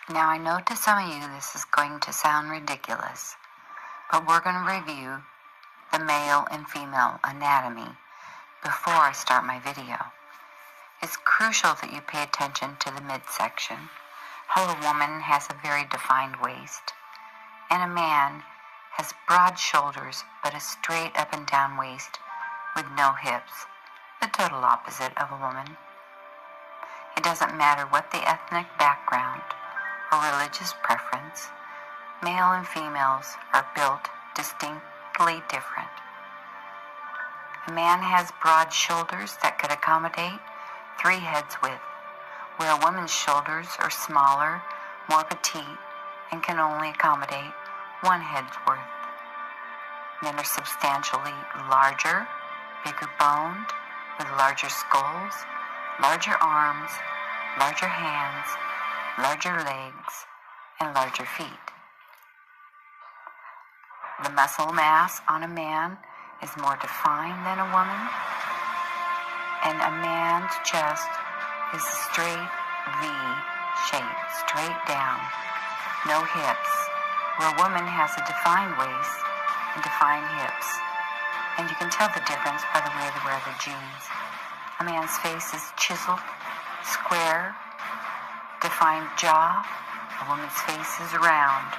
Now I know to some of you this is going to sound ridiculous, but we're going to review the male and female anatomy before I start my video. It's crucial that you pay attention to the midsection, how a woman has a very defined waist, and a man has broad shoulders but a straight up and down waist with no hips, the total opposite of a woman. It doesn't matter what the ethnic background or religious preference, male and females are built distinctly different. A man has broad shoulders that could accommodate 3 heads width, where a woman's shoulders are smaller, more petite, and can only accommodate 1 head's worth. Men are substantially larger, bigger boned, with larger skulls, larger arms, larger hands, larger legs, and larger feet. The muscle mass on a man is more defined than a woman, and a man's chest is a straight V shape, straight down, no hips, where a woman has a defined waist and defined hips, and you can tell the difference by the way they wear their jeans. A man's face is chiseled, square, defined jaw. A woman's face is round,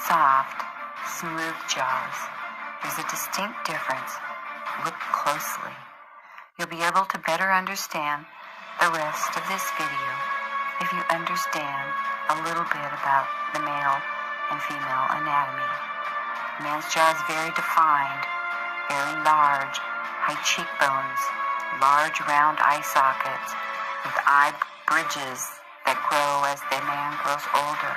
soft, smooth jaws. There's a distinct difference. Look closely. You'll be able to better understand the rest of this video if you understand a little bit about the male and female anatomy. A man's jaw is very defined, very large, high cheekbones, large round eye sockets with eye bridges that grow as the man grows older.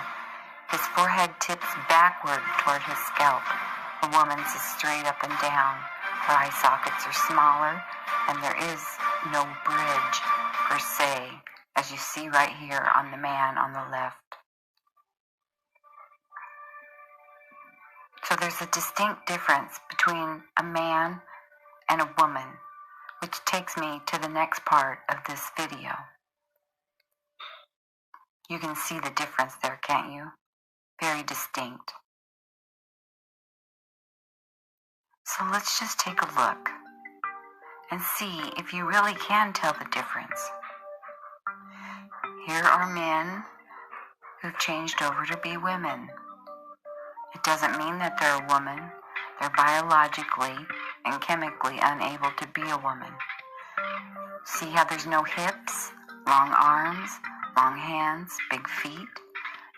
His forehead tips backward toward his scalp. The woman's is straight up and down. Her eye sockets are smaller, and there is no bridge per se, as you see right here on the man on the left. So there's a distinct difference between a man and a woman, which takes me to the next part of this video. You can see the difference there, can't you? Very distinct. So let's just take a look and see if you really can tell the difference. Here are men who've changed over to be women. It doesn't mean that they're a woman. They're biologically and chemically unable to be a woman. See how there's no hips, long arms, long hands, big feet,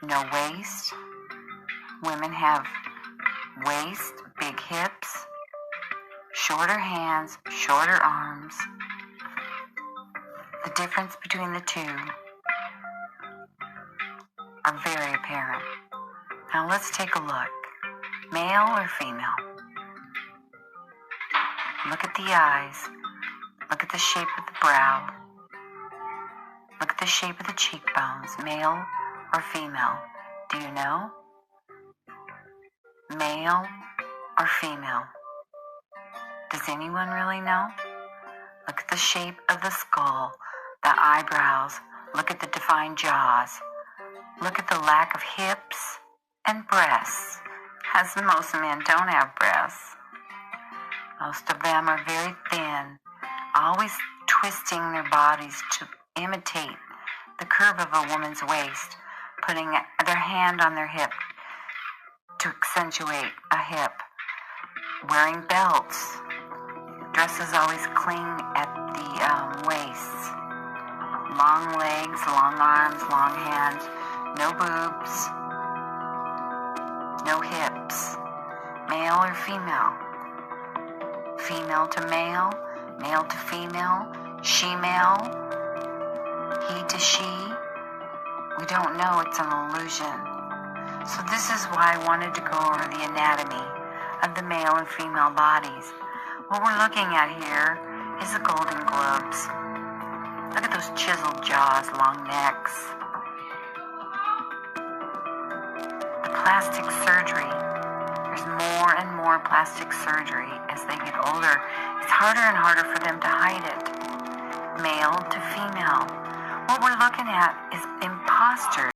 no waist. Women have waist, big hips, shorter hands, shorter arms. The difference between the two are very apparent. Now let's take a look. Male or female? Look at the eyes. Look at the shape of the brow. Look at the shape of the cheekbones. Male or female? Do you know? Male or female? Does anyone really know? Look at the shape of the skull, the eyebrows. Look at the defined jaws. Look at the lack of hips and breasts, as most men don't have breasts. Most of them are very thin, always twisting their bodies to imitate the curve of a woman's waist, putting their hand on their hip to accentuate a hip, wearing belts. Dresses always cling at the waists. Long legs, long arms, long hands, no boobs, no hips. Male or female? Female to male, male to female, she-male, he to she. We don't know, it's an illusion. So this is why I wanted to go over the anatomy of the male and female bodies. What we're looking at here is the Golden Globes. Look at those chiseled jaws, long necks. The plastic surgery. There's more and more plastic surgery as they get older. It's harder and harder for them to hide it. Male to female. What we're looking at is imposters.